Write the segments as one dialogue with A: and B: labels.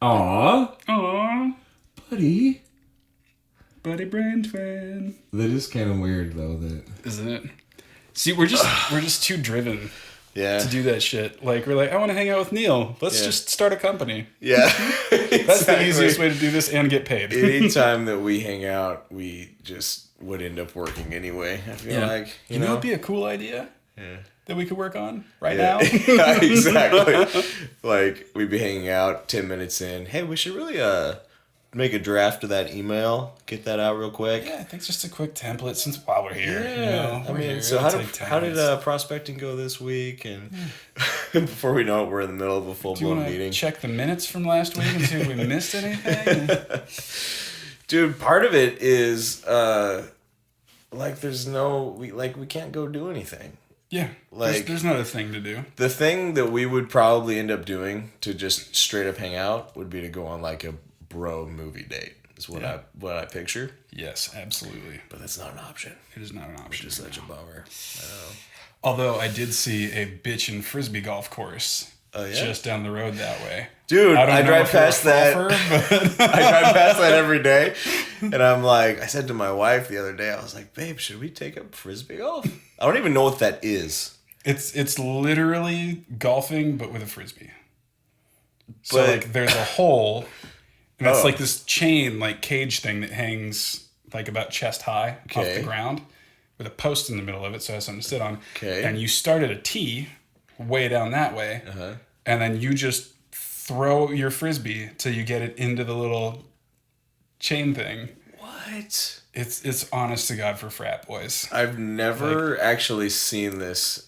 A: Aw.
B: Aw.
A: Buddy.
B: Buddy brain fan.
A: That is kind of weird, though. That
B: Isn't it? See, we're just too driven
C: Yeah.
B: to do that shit. Like, we're like, I want to hang out with Neil. Let's just start a company.
C: Yeah.
B: That's the easiest way to do this and get paid.
C: Anytime that we hang out, we just would end up working anyway. I feel like,
B: you know what'd be a cool idea?
C: Yeah.
B: That we could work on right
C: Yeah.
B: now?
C: Yeah, exactly. Like, we'd be hanging out 10 minutes in. Hey, we should really make a draft of that email. Get that out real quick.
B: Yeah, I think just a quick template since while we're here.
C: Yeah.
B: You know,
C: I
B: we're
C: mean,
B: here.
C: so
B: It'll
C: how
B: take 10
C: did
B: minutes.
C: prospecting go this week? And before we know it, we're in the middle of a
B: Do you
C: full-blown
B: want to
C: meeting.
B: check the minutes from last week and see if we missed anything?
C: Dude, part of it is like we can't go do anything.
B: Yeah,
C: Like-
B: there's not a thing to do.
C: The thing that we would probably end up doing to just straight up hang out would be to go on like a bro movie date. Is what I picture.
B: Yes, absolutely.
C: But that's not an option.
B: It is not an option.
C: Which is such a bummer. I know.
B: Although I did see a bitchin' frisbee golf course just down the road that way.
C: Dude,
B: don't
C: I
B: know
C: drive
B: if you're a
C: past that.
B: golfer,
C: I drive past that every day. And I'm like, I said to my wife the other day, I was like, babe, should we take up frisbee golf? I don't even know what that is.
B: It's literally golfing, but with a frisbee. So
C: But-
B: like there's a hole, and it's
C: Oh.
B: like this chain, like cage thing that hangs like about chest high off
C: Okay.
B: the ground, with a post in the middle of it, so it has something to sit on.
C: Okay.
B: And you start at a tee, way down that way, and then you just throw your frisbee till you get it into the little chain thing.
C: What?
B: It's honest to God for frat boys.
C: I've never actually seen this.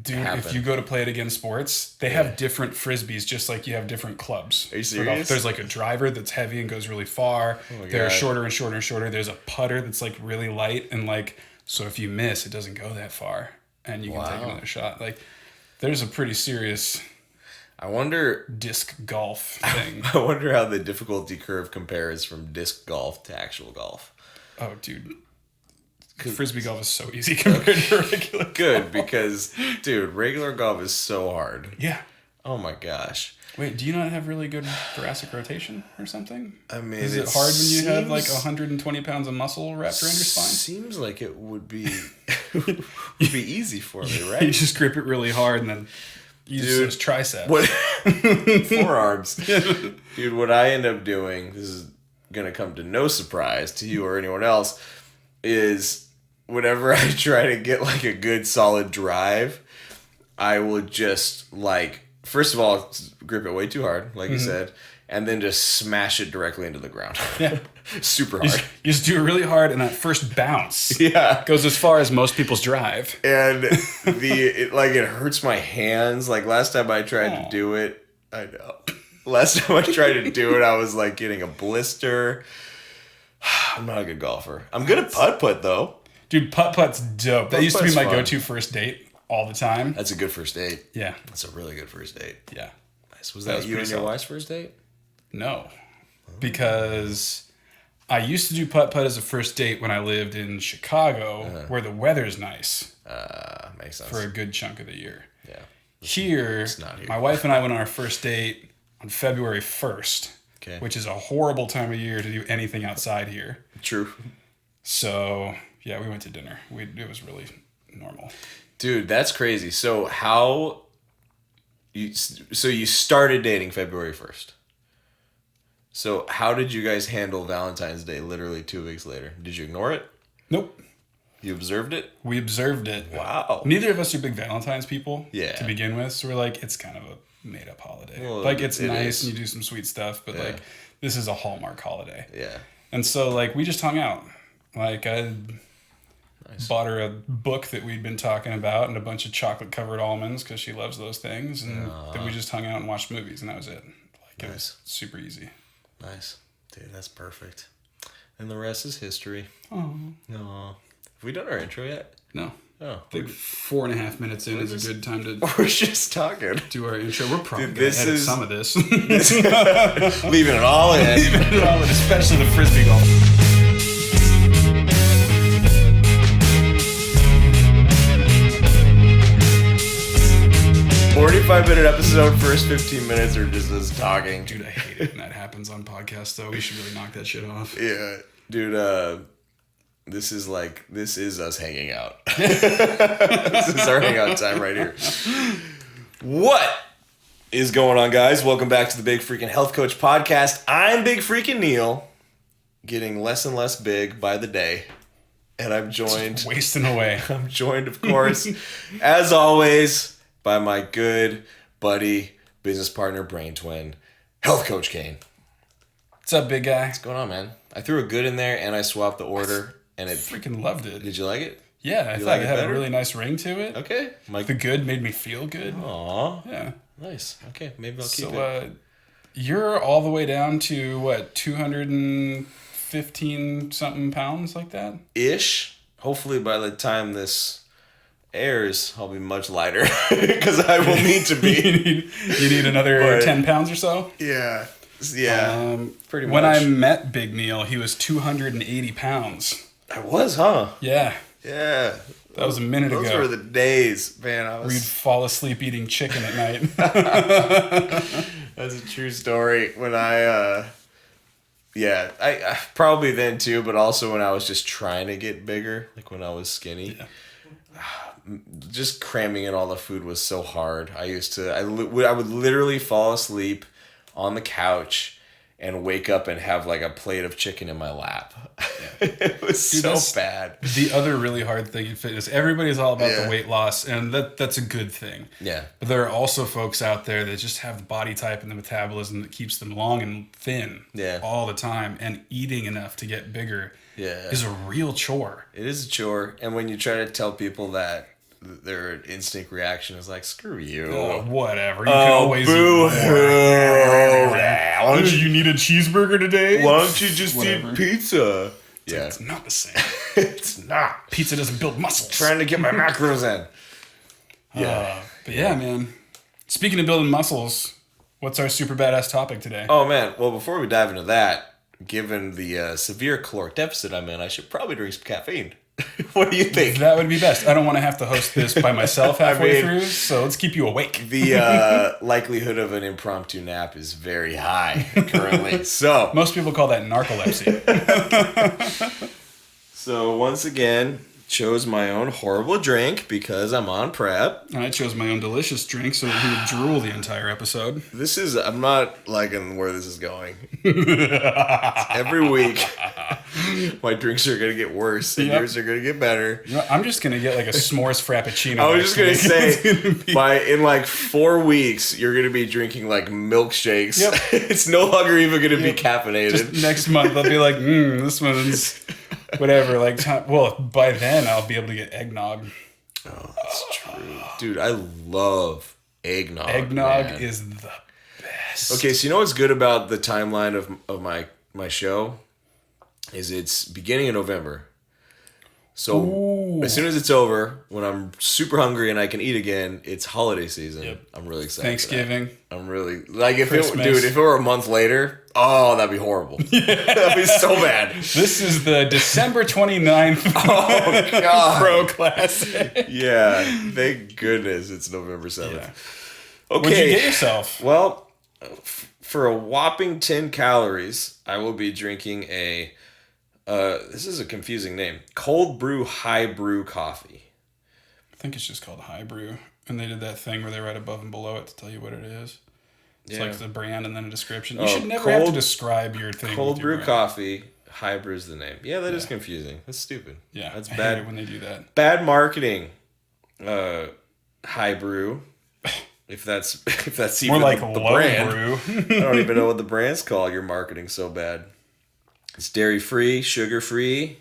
B: Dude,
C: happen.
B: if you go to Play It Again Sports, they have different frisbees just like you have different clubs.
C: Are you
B: for golf.
C: serious?
B: There's like a driver that's heavy and goes really far.
C: my
B: They're
C: God.
B: shorter and shorter and shorter. There's a putter that's like really light and like, so if you miss, it doesn't go that far and you can take another shot. Like, there's a pretty serious
C: I wonder
B: disc golf thing.
C: I wonder how the difficulty curve compares from disc golf to actual golf.
B: Oh, dude. Frisbee golf is so easy compared to regular
C: Good,
B: golf.
C: because, dude, regular golf is so hard.
B: Yeah.
C: Oh my gosh.
B: Wait, do you not have really good thoracic rotation or something?
C: I mean,
B: Is it hard when you have like
C: seems-
B: 120 pounds of muscle wrapped around your spine?
C: Seems like it would be would be easy for me,
B: You
C: right?
B: just grip it really hard and then use
C: Dude,
B: those triceps.
C: What forearms? Dude, what I end up doing, this is gonna come to no surprise to you or anyone else, is whenever I try to get like a good solid drive, I will just like, first of all, grip it way too hard, like you said, and then just smash it directly into the ground.
B: Yeah.
C: Super
B: You
C: hard.
B: just do it really hard and that first bounce
C: Yeah.
B: goes as far as most people's drive.
C: And it hurts my hands. Like last time I tried to do it, I know. Last time I tried to do it, I was like getting a blister. I'm not a good golfer. I'm good at putt though.
B: Dude, putt-putt's dope. That used to be my
C: Putt-putt's fun.
B: go-to first date all the time.
C: That's a good first date.
B: Yeah.
C: That's a really good first date.
B: Yeah.
C: Nice. Was
B: That
C: that
B: was
C: you
B: pretty
C: and your
B: solid.
C: wife's first date?
B: No. Because I used to do putt-putt as a first date when I lived in Chicago, where the weather's nice
C: Makes sense.
B: for a good chunk of the year.
C: Yeah.
B: Here,
C: not here.
B: my wife and I went on our first date on February 1st,
C: Okay.
B: which is a horrible time of year to do anything outside here.
C: True.
B: So, yeah, we went to dinner. It was really normal.
C: Dude, that's crazy. So you started dating February 1st. So how did you guys handle Valentine's Day literally 2 weeks later? Did you ignore it?
B: Nope.
C: You observed it?
B: We observed it.
C: Wow.
B: Neither of us are big Valentine's people
C: Yeah.
B: to begin with. So we're like, it's kind of a made-up holiday.
C: Well,
B: like, it's
C: it
B: nice
C: is.
B: and you do some sweet stuff, but like, this is a Hallmark holiday.
C: Yeah.
B: And so, like, we just hung out. Like, I bought her a book that we'd been talking about and a bunch of chocolate-covered almonds because she loves those things. And then we just hung out and watched movies, and that was it. Like, it was super easy.
C: Nice. Dude, that's perfect. And the rest is history.
B: Oh.
C: No. Have we done our intro yet?
B: No.
C: Oh.
B: I think 4.5 minutes in is a good time to
C: We're just talking.
B: do our intro. We're probably
C: Dude,
B: going
C: this
B: to edit
C: is-
B: some of this.
C: Leaving it all in.
B: Especially the Frisbee golf.
C: 45-minute episode, first 15 minutes are just us talking.
B: Dude, I hate it when that happens on podcasts, though. We should really knock that shit off.
C: Yeah. Dude, this is us hanging out. This is our hangout time right here. What is going on, guys? Welcome back to the Big Freakin' Health Coach Podcast. I'm Big Freakin' Neil, getting less and less big by the day. And I'm joined...
B: Just wasting away.
C: I'm joined, of course, as always, by my good buddy, business partner, brain twin, Health Coach Kane.
B: What's up, big guy?
C: What's going on, man? I threw a good in there, and I swapped the order, and it...
B: Freaking loved it.
C: Did you like it?
B: Yeah, I thought it had a really nice ring to it.
C: Okay.
B: The good made me feel good.
C: Aw.
B: Yeah.
C: Nice. Okay, maybe I'll keep it.
B: So, you're all the way down to, what, 215-something pounds like that?
C: Ish. Hopefully by the time this airs, I'll be much lighter, because I will need to be.
B: you need another 10 pounds or so?
C: Yeah. Yeah. Pretty much.
B: When I met Big Neil, he was 280 pounds.
C: I was, huh?
B: Yeah.
C: Yeah.
B: That was a minute ago.
C: Those were the days, man.
B: Where you'd fall asleep eating chicken at night.
C: That's a true story. When I probably then too, but also when I was just trying to get bigger, like when I was skinny. Yeah. Just cramming in all the food was so hard. I would literally fall asleep on the couch and wake up and have like a plate of chicken in my lap. It was so bad.
B: The other really hard thing in fitness, everybody's all about the weight loss, and that's a good thing. Yeah. But there are also folks out there that just have the body type and the metabolism that keeps them long and thin all the time, and eating enough to get bigger is a real chore. It is a chore, and when you try to tell people that, their instinct reaction is like, screw you. Whatever. You can always eat more. You need a cheeseburger today?
C: Why don't you just eat pizza?
B: Yeah. It's not the same. It's not. Pizza doesn't build muscles.
C: Trying to get my macros in.
B: Yeah. But yeah, man. Speaking of building muscles, what's our super badass topic today?
C: Oh, man. Well, before we dive into that, given the severe caloric deficit I'm in, I should probably drink some caffeine. What do you think?
B: That would be best. I don't want to have to host this by myself halfway through, so let's keep you awake.
C: The likelihood of an impromptu nap is very high currently. So
B: most people call that narcolepsy.
C: So once again, chose my own horrible drink because I'm on prep.
B: And I chose my own delicious drink so that he would drool the entire episode.
C: I'm not liking where this is going. Every week, my drinks are going to get worse and yours are going to get better.
B: You know, I'm just going to get like a s'mores frappuccino.
C: I was just going to say, in like 4 weeks, you're going to be drinking like milkshakes. Yep. It's no longer even going to be caffeinated.
B: Just next month, I'll be like, this one's... whatever, like, by then I'll be able to get eggnog.
C: Oh, that's true. Dude, I love eggnog.
B: Eggnog is the best.
C: Okay, so you know what's good about the timeline of my show? Is it's beginning of November. So as soon as it's over, when I'm super hungry and I can eat again, it's holiday season. Yep. I'm really excited.
B: Thanksgiving.
C: I'm really if it were a month later, that'd be horrible. That'd be so bad.
B: This is the December 29th
C: God.
B: Pro Classic.
C: Yeah, thank goodness it's November 7th. Yeah. Okay.
B: What'd you get yourself?
C: Well, for a whopping 10 calories, I will be drinking a this is a confusing name. Cold brew high brew coffee.
B: I think it's just called high brew. And they did that thing where they write above and below it to tell you what it is. It's like the brand and then a description. You should never have to describe your thing.
C: Cold brew coffee, high brew is the name. Yeah, that is confusing. That's stupid.
B: Yeah,
C: that's
B: bad. I hate it when they do that.
C: Bad marketing. High brew. If that's even
B: more like
C: the
B: low
C: brand.
B: Brew.
C: I don't even know what the brand's called. You're marketing so bad. It's dairy-free, sugar-free,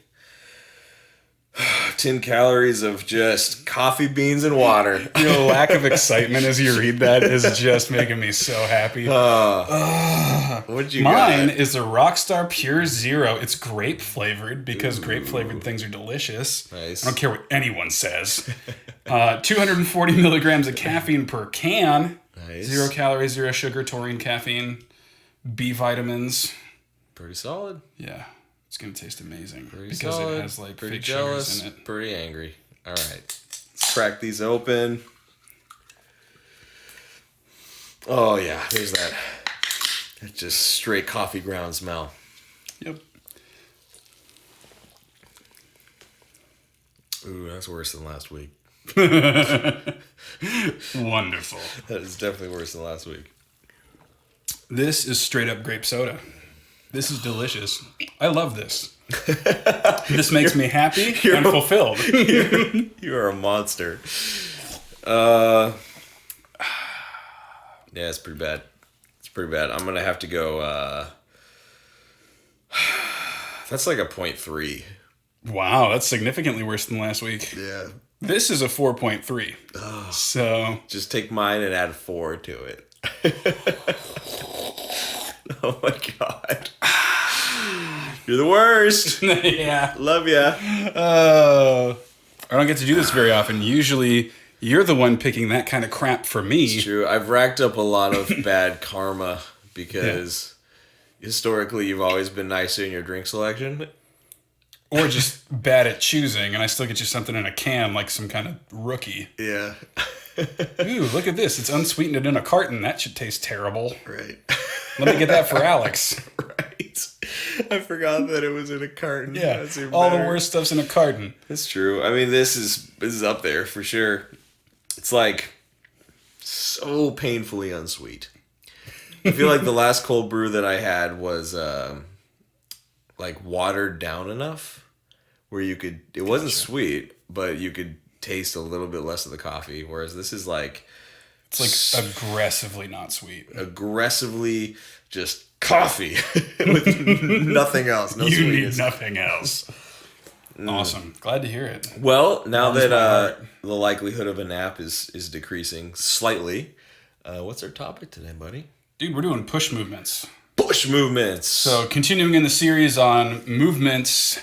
C: 10 calories of just coffee beans and water.
B: Your lack of excitement as you read that is just making me so happy.
C: What'd you got?
B: Mine is a Rockstar Pure Zero. It's grape flavored because grape flavored things are delicious.
C: Nice.
B: I don't care what anyone says. 240 milligrams of caffeine per can.
C: Nice.
B: 0 calories, 0 sugar, taurine, caffeine, B vitamins.
C: Pretty solid.
B: Yeah. It's going to taste amazing.
C: Pretty
B: because
C: solid.
B: It has like
C: pretty
B: fake
C: jealous,
B: sugars in it.
C: Pretty angry. All right. Let's crack these open. Oh, yeah. There's that. That's just straight coffee ground smell.
B: Yep.
C: Ooh, that's worse than last week.
B: Wonderful.
C: That is definitely worse than last week.
B: This is straight up grape soda. This is delicious. I love this. This makes me happy and fulfilled.
C: You're a monster. Yeah, it's pretty bad. It's pretty bad. I'm gonna have to go. That's like a 0.3.
B: Wow, that's significantly worse than last week.
C: Yeah.
B: This is a 4.3. Oh, so
C: just take mine and add 4 to it. Oh my god. You're the worst.
B: Yeah.
C: Love ya.
B: I don't get to do this very often. Usually you're the one picking that kind of crap for me.
C: It's true. I've racked up a lot of bad karma because historically you've always been nicer in your drink selection.
B: Or just bad at choosing, and I still get you something in a can like some kind of rookie.
C: Yeah.
B: Ooh, look at this. It's unsweetened in a carton. That should taste terrible.
C: Right.
B: Let me get that for Alex.
C: Right. I forgot that it was in a carton.
B: Yeah. All the worst stuff's in a carton.
C: That's true. I mean, this is up there for sure. It's like so painfully unsweet. I feel like the last cold brew that I had was like watered down enough where you could, it wasn't sweet, but you could taste a little bit less of the coffee. Whereas this is like,
B: it's like aggressively not sweet.
C: Aggressively just coffee with nothing else. No
B: you
C: sweetness.
B: Need nothing else. Awesome. Glad to hear it.
C: Well, now that the likelihood of a nap is decreasing slightly, what's our topic today, buddy?
B: Dude, we're doing push movements.
C: Push movements.
B: So continuing in the series on movements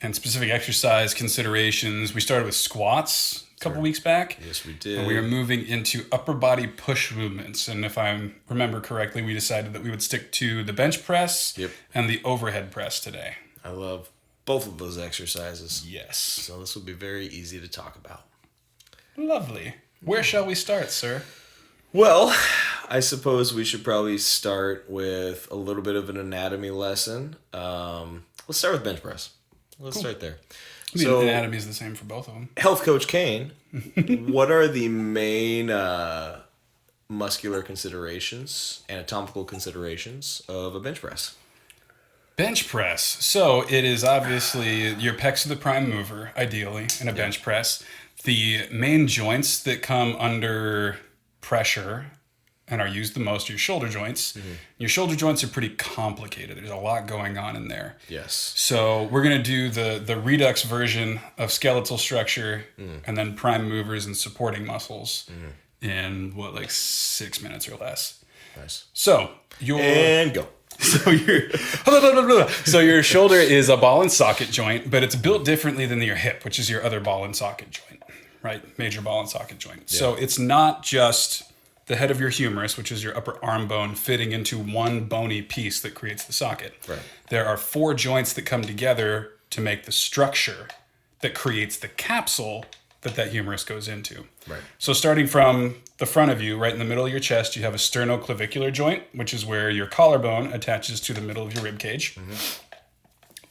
B: and specific exercise considerations, we started with squats a couple weeks back.
C: Yes, we did.
B: And we are moving into upper body push movements. And if I remember correctly, we decided that we would stick to the bench press and the overhead press today.
C: I love both of those exercises.
B: Yes.
C: So this will be very easy to talk about.
B: Lovely. Where shall we start, sir?
C: Well, I suppose we should probably start with a little bit of an anatomy lesson. Let's start with bench press. Let's start there.
B: I mean, the anatomy is the same for both of them.
C: Health Coach Kane, what are the main muscular considerations, anatomical considerations of a bench press?
B: Bench press. So it is obviously your pecs are the prime mover, ideally, in a bench press. The main joints that come under pressure and are used the most are your shoulder joints. Mm-hmm. Your shoulder joints are pretty complicated. There's a lot going on in there.
C: Yes.
B: So we're going to do the redux version of skeletal structure and then prime movers and supporting muscles in, like 6 minutes or less.
C: Nice.
B: So
C: and go.
B: So your shoulder is a ball and socket joint, but it's built differently than your hip, which is your other ball and socket joint, right? Major ball and socket joint. Yeah. So it's not just the head of your humerus, which is your upper arm bone, fitting into one bony piece that creates the socket.
C: Right.
B: There are 4 joints that come together to make the structure that creates the capsule that humerus goes into.
C: Right.
B: So starting from the front of you, right in the middle of your chest, you have a sternoclavicular joint, which is where your collarbone attaches to the middle of your rib cage. Mm-hmm.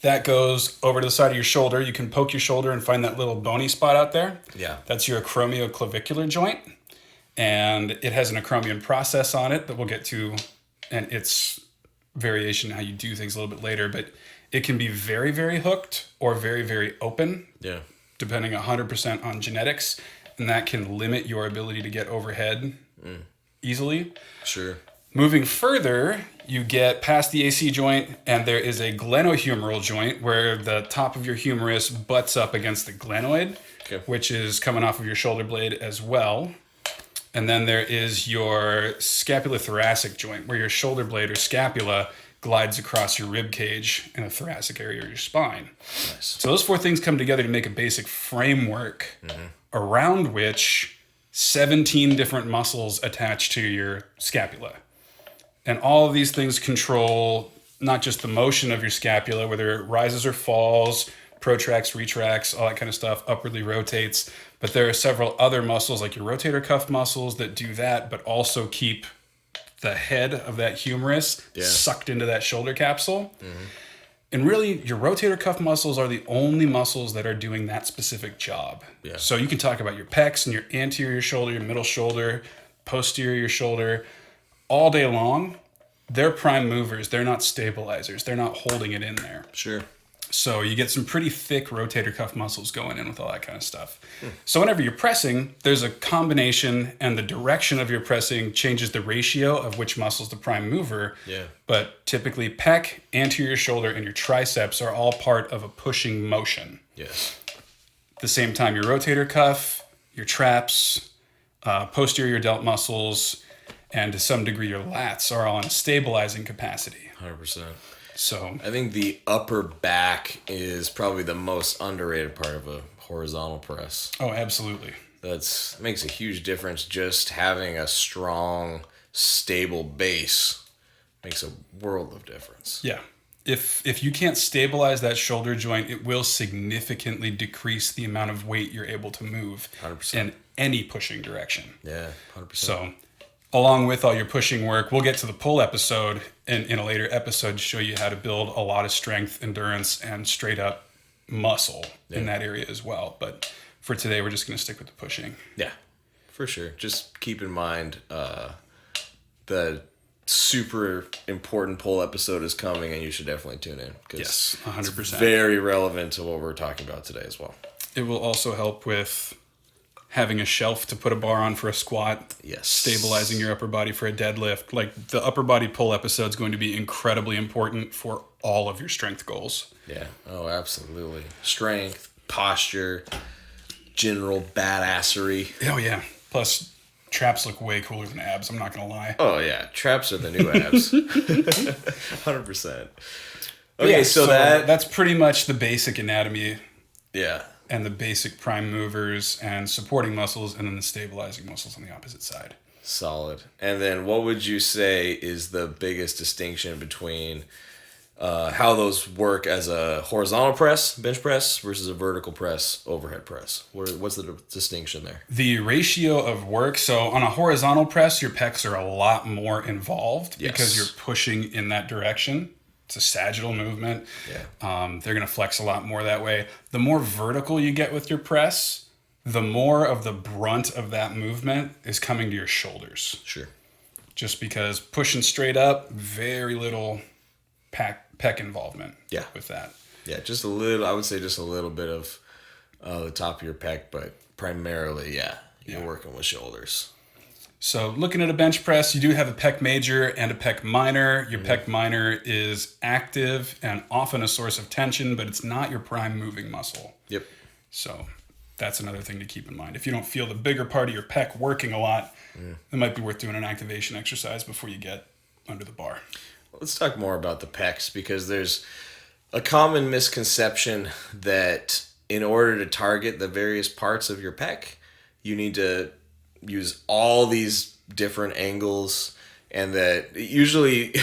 B: That goes over to the side of your shoulder. You can poke your shoulder and find that little bony spot out there.
C: Yeah.
B: That's your acromioclavicular joint. And it has an acromion process on it that we'll get to, and its variation, how you do things a little bit later. But it can be very, very hooked or very, very open.
C: Yeah.
B: Depending 100% on genetics. And that can limit your ability to get overhead easily.
C: Sure.
B: Moving further, you get past the AC joint, and there is a glenohumeral joint where the top of your humerus butts up against the glenoid, which is coming off of your shoulder blade as well. And then there is your scapulothoracic joint, where your shoulder blade or scapula glides across your rib cage in the thoracic area of your spine.
C: Nice.
B: So those 4 things come together to make a basic framework around which 17 different muscles attach to your scapula. And all of these things control not just the motion of your scapula, whether it rises or falls, protracts, retracts, all that kind of stuff, upwardly rotates. But there are several other muscles like your rotator cuff muscles that do that, but also keep the head of that humerus sucked into that shoulder capsule. And really, your rotator cuff muscles are the only muscles that are doing that specific job.
C: Yeah.
B: So you can talk about your pecs and your anterior shoulder, your middle shoulder, posterior shoulder, all day long. They're prime movers. They're not stabilizers. They're not holding it in there.
C: Sure.
B: So you get some pretty thick rotator cuff muscles going in with all that kind of stuff. So whenever you're pressing, there's a combination, and the direction of your pressing changes the ratio of which muscle's the prime mover.
C: Yeah.
B: But typically pec, anterior shoulder, and your triceps are all part of a pushing motion.
C: Yes.
B: At the same time, your rotator cuff, your traps, posterior delt muscles, and to some degree your lats are all in a stabilizing capacity.
C: 100%.
B: So
C: I think the upper back is probably the most underrated part of a horizontal press.
B: oh, absolutely.
C: That makes a huge difference. Just having a strong, stable base makes a world of difference.
B: Yeah. If you can't stabilize that shoulder joint, it will significantly decrease the amount of weight you're able to move
C: 100%.
B: in any pushing direction.
C: Yeah, 100%.
B: So along with all your pushing work, we'll get to the pull episode in a later episode to show you how to build a lot of strength, endurance, and straight up muscle in that area as well. But for today, we're just going to stick with the pushing.
C: Yeah, for sure. Just keep in mind the super important pull episode is coming, and you should definitely tune in.
B: Yes, 100%.
C: It's very relevant to what we're talking about today as well.
B: It will also help with having a shelf to put a bar on for a squat.
C: Yes.
B: Stabilizing your upper body for a deadlift. Like, the upper body pull episode is going to be incredibly important for all of your strength goals.
C: Yeah. Oh, absolutely. Strength, posture, general badassery.
B: Oh, yeah. Plus, traps look way cooler than abs, I'm not going to lie.
C: Oh, yeah. Traps are the new abs. 100%. Okay,
B: Yeah,
C: so
B: that's pretty much the basic anatomy.
C: Yeah.
B: And the basic prime movers and supporting muscles, and then the stabilizing muscles on the opposite side.
C: Solid. And then what would you say is the biggest distinction between how those work as a horizontal press, bench press, versus a vertical press, overhead press? What's the distinction there?
B: The ratio of work, so on a horizontal press, your pecs are a lot more involved because you're pushing in that direction. It's a sagittal movement.
C: Yeah.
B: They're going to flex a lot more that way. The more vertical you get with your press, the more of the brunt of that movement is coming to your shoulders.
C: Sure.
B: Just because pushing straight up, very little pec involvement with that.
C: Yeah, just a little, I would say just a little bit of the top of your pec, but primarily, you're working with shoulders.
B: So looking at a bench press, you do have a pec major and a pec minor. Your pec minor is active and often a source of tension, but it's not your prime moving muscle.
C: Yep.
B: So that's another thing to keep in mind. If you don't feel the bigger part of your pec working a lot, it might be worth doing an activation exercise before you get under the bar.
C: Let's talk more about the pecs, because there's a common misconception that in order to target the various parts of your pec, you need to use all these different angles, and that usually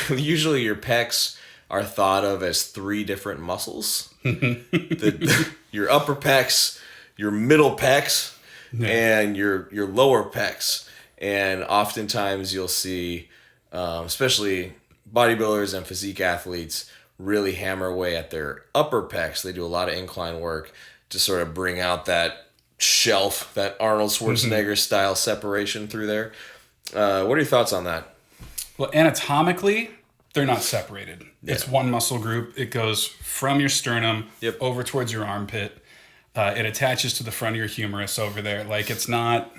C: your pecs are thought of as three different muscles. Your upper pecs, your middle pecs, and your lower pecs. And oftentimes you'll see, especially bodybuilders and physique athletes, really hammer away at their upper pecs. They do a lot of incline work to sort of bring out that shelf, that Arnold Schwarzenegger style separation through there. What are your thoughts on that?
B: Well, anatomically, they're not separated. Yeah. It's one muscle group. It goes from your sternum over towards your armpit. It attaches to the front of your humerus over there. Like, it's not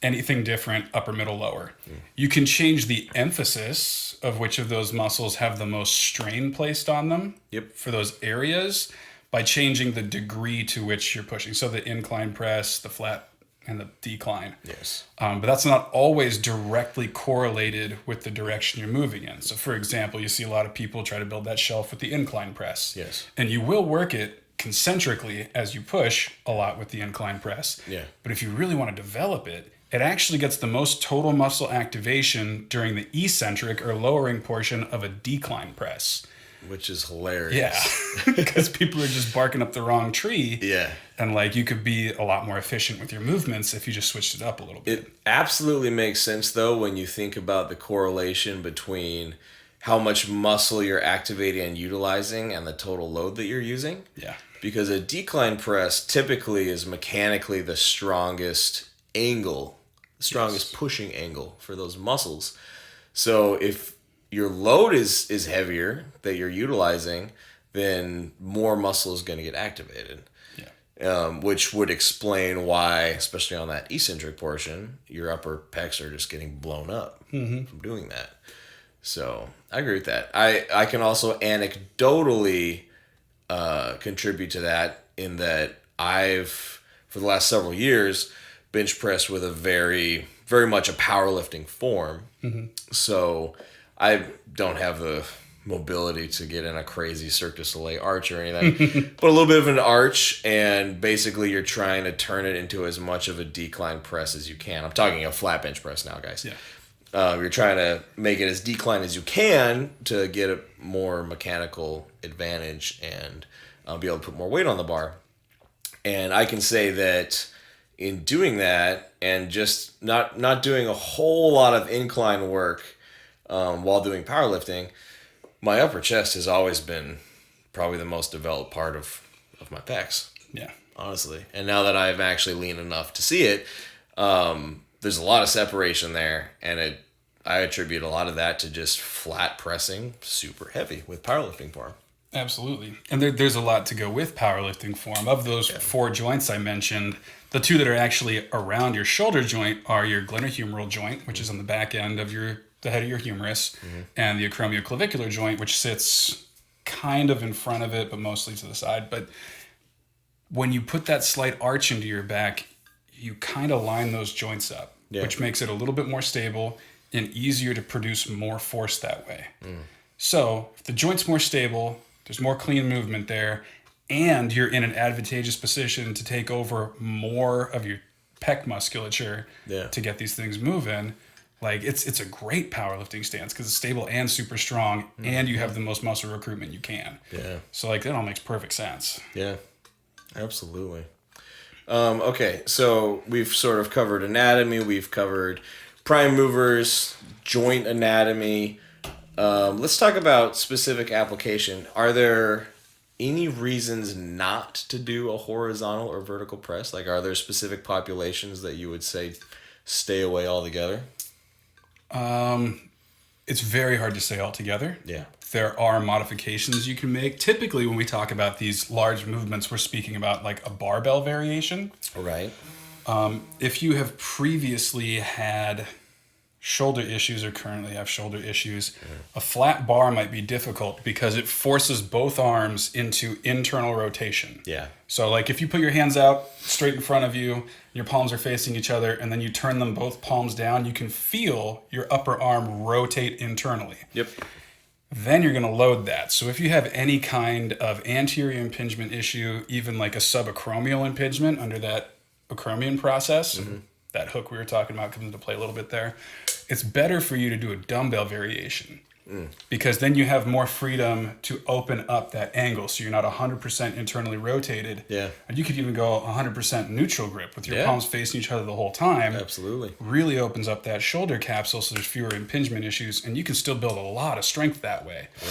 B: anything different, upper, middle, lower. You can change the emphasis of which of those muscles have the most strain placed on them for those areas by changing the degree to which you're pushing. So the incline press, the flat, and the decline.
C: Yes.
B: But that's not always directly correlated with the direction you're moving in. So for example, you see a lot of people try to build that shelf with the incline press.
C: Yes.
B: And you will work it concentrically as you push a lot with the incline press.
C: Yeah.
B: But if you really want to develop it, it actually gets the most total muscle activation during the eccentric or lowering portion of a decline press.
C: which is hilarious.
B: Yeah, because people are just barking up the wrong tree.
C: Yeah.
B: And like you could be a lot more efficient with your movements if you just switched it up a little bit.
C: It absolutely makes sense though when you think about the correlation between how much muscle you're activating and utilizing and the total load that you're using.
B: Yeah.
C: Because a decline press typically is mechanically the strongest angle, the strongest pushing angle for those muscles. So if your load is heavier that you're utilizing, then more muscle is going to get activated. Which would explain why, especially on that eccentric portion, your upper pecs are just getting blown up from doing that. So I agree with that. I can also anecdotally contribute to that in that I've, for the last several years, bench pressed with a very, very much a powerlifting form. So I don't have the mobility to get in a crazy Cirque du Soleil arch or anything, but a little bit of an arch, and basically you're trying to turn it into as much of a decline press as you can. I'm talking a flat bench press now, guys.
B: Yeah.
C: You're trying to make it as decline as you can to get a more mechanical advantage and be able to put more weight on the bar. And I can say that in doing that and just not doing a whole lot of incline work while doing powerlifting, my upper chest has always been probably the most developed part of my pecs.
B: Yeah.
C: Honestly. And now that I've actually leaned enough to see it, there's a lot of separation there. And I attribute a lot of that to just flat pressing super heavy with powerlifting form.
B: Absolutely. And there's a lot to go with powerlifting form. Of those 4 joints I mentioned, the 2 that are actually around your shoulder joint are your glenohumeral joint, which is on the back end of the head of your humerus, and the acromioclavicular joint, which sits kind of in front of it, but mostly to the side. But when you put that slight arch into your back, you kind of line those joints up, which makes it a little bit more stable and easier to produce more force that way. So if the joint's more stable, there's more clean movement there, and you're in an advantageous position to take over more of your pec musculature to get these things moving. Like it's a great powerlifting stance because it's stable and super strong, and you have the most muscle recruitment you can. Yeah. So like that all makes perfect sense.
C: Yeah, absolutely. Okay, so we've sort of covered anatomy. We've covered prime movers, joint anatomy. Let's talk about specific application. Are there any reasons not to do a horizontal or vertical press? Like, are there specific populations that you would say stay away altogether?
B: It's very hard to say altogether.
C: Yeah.
B: There are modifications you can make. Typically, when we talk about these large movements, we're speaking about like a barbell variation.
C: Right.
B: If you have previously had shoulder issues or currently have shoulder issues, a flat bar might be difficult because it forces both arms into internal rotation.
C: Yeah.
B: So like if you put your hands out straight in front of you, your palms are facing each other, and then you turn them both palms down, you can feel your upper arm rotate internally.
C: Yep.
B: Then you're going to load that. So if you have any kind of anterior impingement issue, even like a subacromial impingement under that acromion process, that hook we were talking about comes into play a little bit there, it's better for you to do a dumbbell variation because then you have more freedom to open up that angle so you're not 100% internally rotated.
C: Yeah.
B: And you could even go 100% neutral grip with your palms facing each other the whole time.
C: Absolutely.
B: Really opens up that shoulder capsule so there's fewer impingement issues, and you can still build a lot of strength that way.
C: Yeah.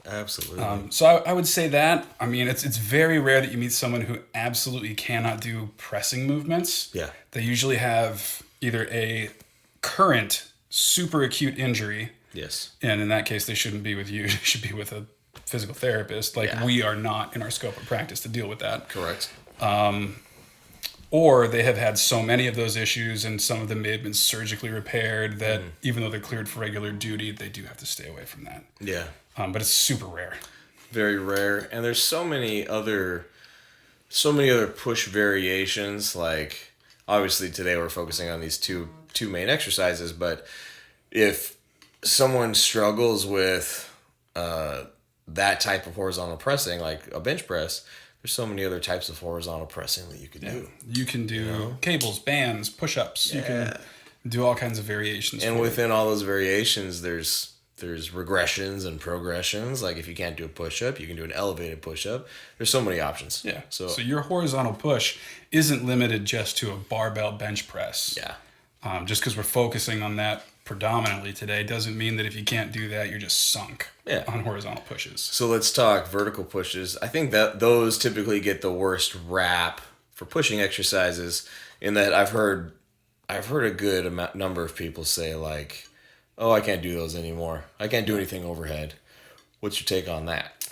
C: Absolutely.
B: So I would say that. I mean, it's very rare that you meet someone who absolutely cannot do pressing movements.
C: Yeah.
B: They usually have either a current super acute injury.
C: Yes.
B: And in that case, they shouldn't be with you. They should be with a physical therapist. Like we are not in our scope of practice to deal with that.
C: Correct.
B: Or they have had so many of those issues, and some of them may have been surgically repaired that even though they're cleared for regular duty, they do have to stay away from that.
C: Yeah.
B: But it's super rare.
C: Very rare. And there's so many other push variations. Like obviously today we're focusing on these two main exercises, but if someone struggles with that type of horizontal pressing, like a bench press, there's so many other types of horizontal pressing that you could do.
B: You can do cables, bands, push-ups. You can do all kinds of variations.
C: And within all those variations, there's there's regressions and progressions. Like if you can't do a push-up, you can do an elevated push-up. There's so many options.
B: Yeah.
C: So
B: your horizontal push isn't limited just to a barbell bench press.
C: yeah.
B: Just because we're focusing on that predominantly today doesn't mean that if you can't do that, you're just sunk on horizontal pushes. So
C: let's talk vertical pushes. I think that those typically get the worst rap for pushing exercises, in that I've heard a good number of people say like, oh, I can't do those anymore. I can't do anything overhead. What's your take on that?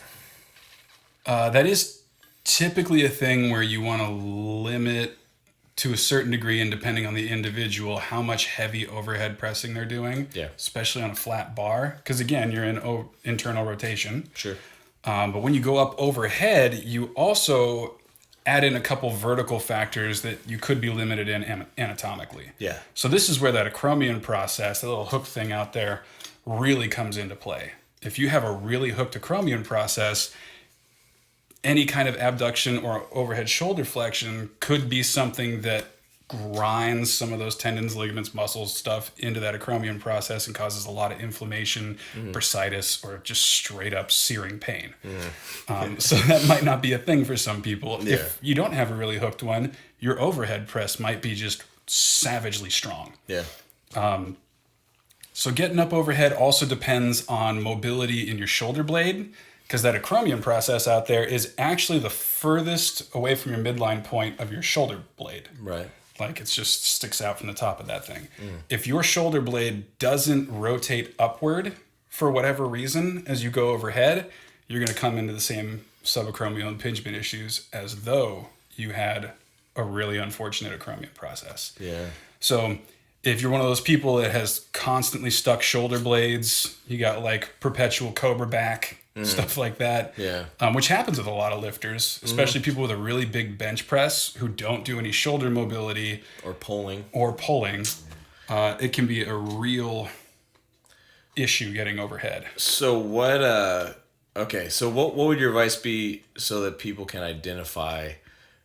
B: That is typically a thing where you want to limit to a certain degree, and depending on the individual, how much heavy overhead pressing they're doing, especially on a flat bar. Because again, you're in internal rotation.
C: Sure.
B: But when you go up overhead, you also add in a couple vertical factors that you could be limited in anatomically.
C: Yeah.
B: So this is where that acromion process, the little hook thing out there, really comes into play. If you have a really hooked acromion process, any kind of abduction or overhead shoulder flexion could be something that grinds some of those tendons, ligaments, muscles, stuff into that acromion process and causes a lot of inflammation, bursitis, or just straight up searing pain. So that might not be a thing for some people. Yeah. If you don't have a really hooked one, your overhead press might be just savagely strong.
C: Yeah.
B: So getting up overhead also depends on mobility in your shoulder blade, because that acromion process out there is actually the furthest away from your midline point of your shoulder blade.
C: Right.
B: Like it just sticks out from the top of that thing. If your shoulder blade doesn't rotate upward for whatever reason as you go overhead, you're going to come into the same subacromial impingement issues as though you had a really unfortunate acromion process.
C: Yeah.
B: So if you're one of those people that has constantly stuck shoulder blades, you got like perpetual cobra back, stuff like that, which happens with a lot of lifters, especially people with a really big bench press who don't do any shoulder mobility
C: or pulling.
B: It can be a real issue getting overhead.
C: So what would your advice be so that people can identify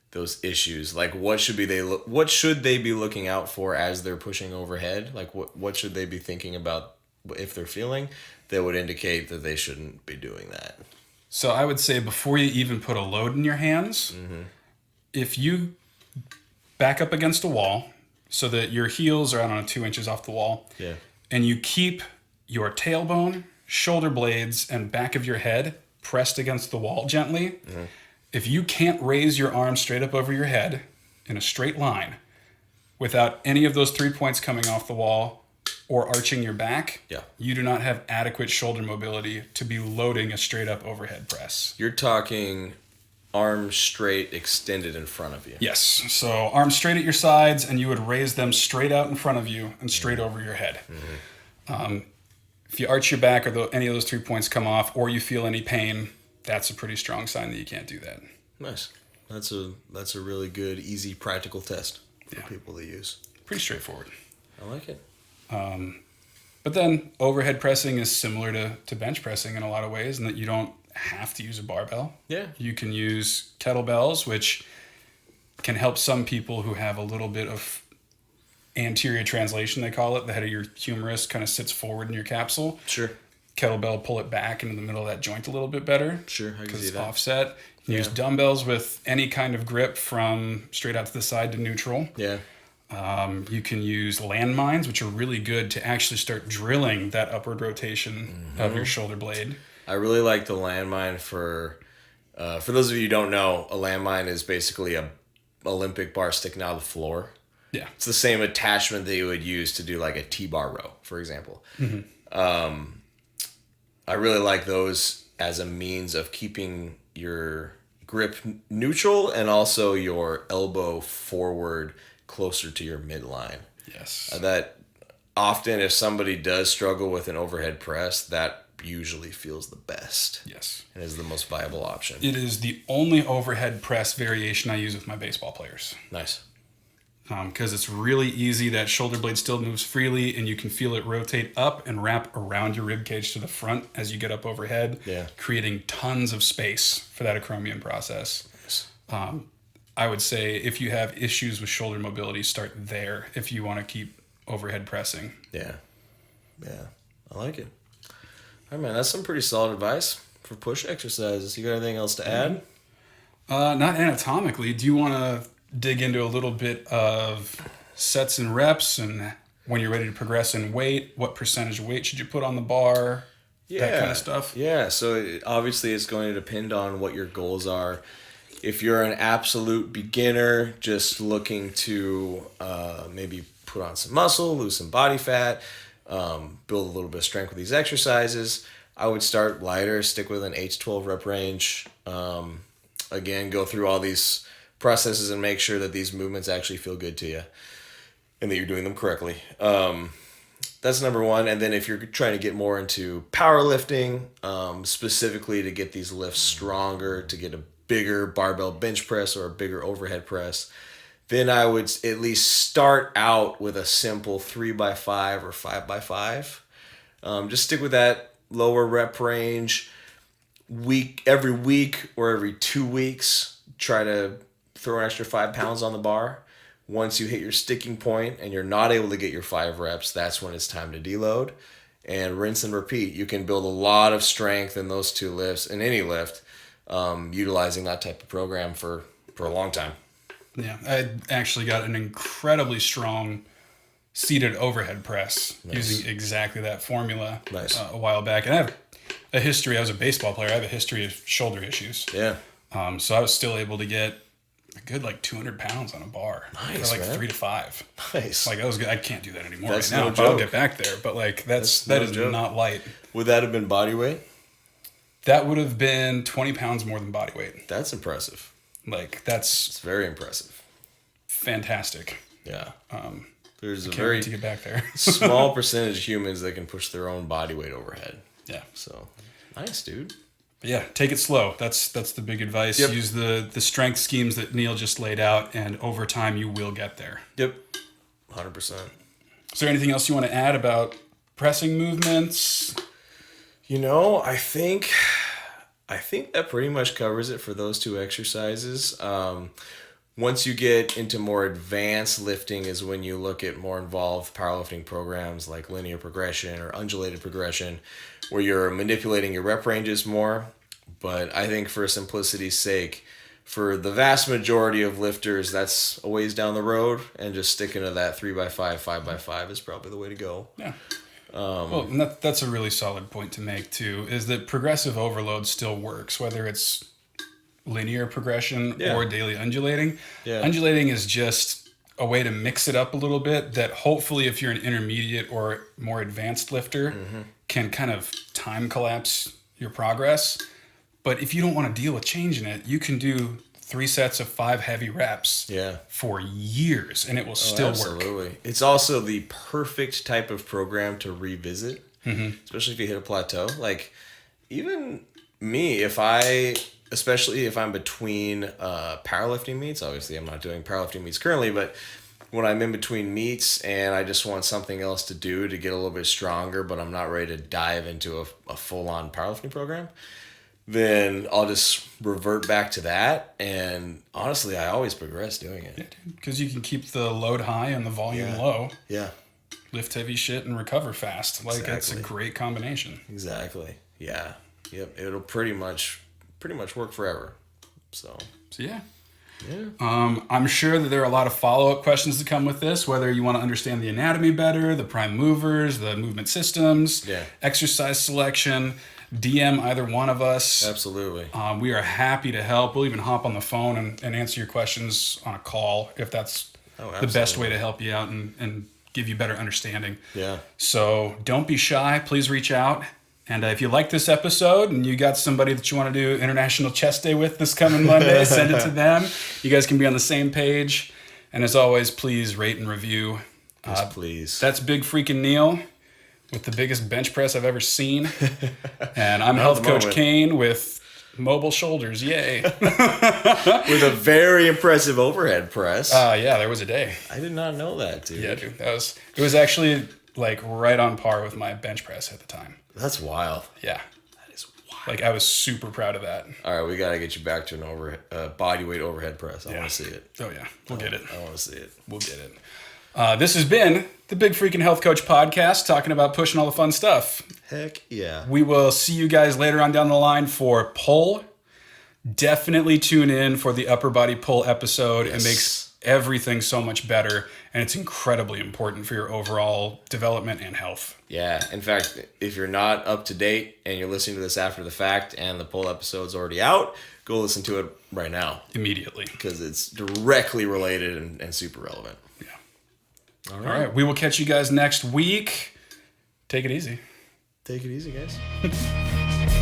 C: those issues? Like what should they be looking out for as they're pushing overhead? Like what should they be thinking about if they're feeling that would indicate that they shouldn't be doing that?
B: So I would say before you even put a load in your hands, if you back up against a wall so that your heels are, I don't know, 2 inches off the wall, and you keep your tailbone, shoulder blades, and back of your head pressed against the wall gently, if you can't raise your arms straight up over your head in a straight line without any of those 3 points coming off the wall or arching your back, you do not have adequate shoulder mobility to be loading a straight up overhead press.
C: You're talking arms straight extended in front of you.
B: Yes. So arms straight at your sides, and you would raise them straight out in front of you and straight over your head. If you arch your back or any of those 3 points come off or you feel any pain, that's a pretty strong sign that you can't do that.
C: Nice. That's a really good, easy, practical test for people to use.
B: Pretty straightforward.
C: I like it.
B: But then overhead pressing is similar to bench pressing in a lot of ways, in that you don't have to use a barbell.
C: Yeah.
B: You can use kettlebells, which can help some people who have a little bit of anterior translation, they call it. The head of your humerus kind of sits forward in your capsule.
C: Sure.
B: Kettlebell, pull it back into the middle of that joint a little bit better.
C: Sure, I can
B: because
C: see
B: it's
C: that.
B: offset. You use dumbbells with any kind of grip from straight out to the side to neutral.
C: Yeah.
B: You can use landmines, which are really good to actually start drilling that upward rotation of your shoulder blade.
C: I really like the landmine for those of you who don't know, a landmine is basically a Olympic bar sticking out of the floor.
B: Yeah.
C: It's the same attachment that you would use to do like a T-bar row, for example. I really like those as a means of keeping your grip neutral and also your elbow forward closer to your midline.
B: Yes.
C: That often, if somebody does struggle with an overhead press, that usually feels the best.
B: Yes.
C: And is the most viable option.
B: It is the only overhead press variation I use with my baseball players.
C: Nice.
B: Because it's really easy. That shoulder blade still moves freely, and you can feel it rotate up and wrap around your rib cage to the front as you get up overhead, creating tons of space for that acromion process.
C: Nice.
B: I would say if you have issues with shoulder mobility, start there if you want to keep overhead pressing.
C: Yeah. Yeah. I like it. All right, man, that's some pretty solid advice for push exercises. You got anything else to add?
B: Not anatomically. Do you want to dig into a little bit of sets and reps and when you're ready to progress in weight, what percentage of weight should you put on the bar? That kind of stuff.
C: Yeah, so obviously it's going to depend on what your goals are. If you're an absolute beginner, just looking to maybe put on some muscle, lose some body fat, build a little bit of strength with these exercises, I would start lighter, stick with an 8 to 12 rep range. Again, go through all these processes and make sure that these movements actually feel good to you and that you're doing them correctly. That's number one. And then if you're trying to get more into powerlifting, specifically to get these lifts stronger, to get a bigger barbell bench press or a bigger overhead press, then I would at least start out with a simple 3x5 or 5x5. Just stick with that lower rep range. Every week or every 2 weeks, try to throw an extra 5 pounds on the bar. Once you hit your sticking point and you're not able to get your 5 reps, that's when it's time to deload and rinse and repeat. You can build a lot of strength in those 2 lifts, in any lift, utilizing that type of program for a long time.
B: Yeah, I actually got an incredibly strong seated overhead press using exactly that formula a while back. And I have a history, I was a baseball player, I have a history of shoulder issues.
C: Yeah.
B: So I was still able to get a good 200 pounds on a bar for 3 to 5.
C: Nice.
B: That was good. I can't do that anymore
C: That's
B: right now,
C: no
B: but
C: joke.
B: I'll get back there. But that is not light.
C: Would that have been body weight?
B: That would have been 20 pounds more than body weight.
C: That's impressive.
B: It's
C: very impressive.
B: Fantastic.
C: Yeah. There's a
B: Can't
C: very
B: wait to get back there.
C: small percentage of humans that can push their own body weight overhead.
B: Yeah.
C: So nice, dude.
B: But yeah, take it slow. That's the big advice.
C: Yep.
B: Use the strength schemes that Neil just laid out, and over time you will get there.
C: Yep. 100%.
B: Is there anything else you want to add about pressing movements?
C: I think that pretty much covers it for those 2 exercises. Once you get into more advanced lifting is when you look at more involved powerlifting programs like linear progression or undulated progression, where you're manipulating your rep ranges more. But I think for simplicity's sake, for the vast majority of lifters, that's a ways down the road, and just sticking to that 3x5, 5x5 is probably the way to go.
B: Yeah. And that's a really solid point to make too, is that progressive overload still works, whether it's linear progression or daily undulating. Yeah. Undulating is just a way to mix it up a little bit that hopefully if you're an intermediate or more advanced lifter can kind of time collapse your progress. But if you don't want to deal with changing it, you can do 3 sets of 5 heavy reps for years and it will still work.
C: Absolutely. It's also the perfect type of program to revisit, especially if you hit a plateau. Even me, especially if I'm between powerlifting meets. Obviously, I'm not doing powerlifting meets currently, but when I'm in between meets and I just want something else to do to get a little bit stronger, but I'm not ready to dive into a full-on powerlifting program, then I'll just revert back to that. And honestly, I always progress doing it.
B: Yeah, because you can keep the load high and the volume low.
C: Yeah.
B: Lift heavy shit and recover fast. It's a great combination.
C: Exactly. Yeah. Yep. It'll pretty much work forever. So
B: yeah. I'm sure that there are a lot of follow-up questions to come with this, whether you want to understand the anatomy better, the prime movers, the movement systems, exercise selection. DM either one of us.
C: Absolutely.
B: We are happy to help. We'll even hop on the phone and answer your questions on a call if that's the best way to help you out and give you better understanding.
C: Yeah.
B: So don't be shy. Please reach out. And if you like this episode and you got somebody that you want to do International Chest Day with this coming Monday, send it to them. You guys can be on the same page. And as always, please rate and review.
C: Yes, please.
B: That's Big Freakin' Neil with the biggest bench press I've ever seen. And I'm Health Coach Kane with mobile shoulders. Yay.
C: With a very impressive overhead press.
B: Yeah, there was a day.
C: I did not know that, dude.
B: Yeah, dude. It was actually right on par with my bench press at the time.
C: That's wild.
B: Yeah.
C: That is wild.
B: I was super proud of that.
C: All right, we got to get you back to an body weight overhead press. I want to see it.
B: Oh, yeah. We'll get it.
C: I want to see it.
B: We'll get it. This has been the Big Freakin' Health Coach podcast, talking about pushing all the fun stuff.
C: Heck yeah.
B: We will see you guys later on down the line for pull. Definitely tune in for the upper body pull episode. Yes. It makes everything so much better, and it's incredibly important for your overall development and health.
C: Yeah. In fact, if you're not up to date and you're listening to this after the fact and the pull episode's already out, go listen to it right now.
B: Immediately.
C: Because it's directly related and super relevant.
B: Yeah. All right. We will catch you guys next week. Take it easy.
C: Take it easy, guys.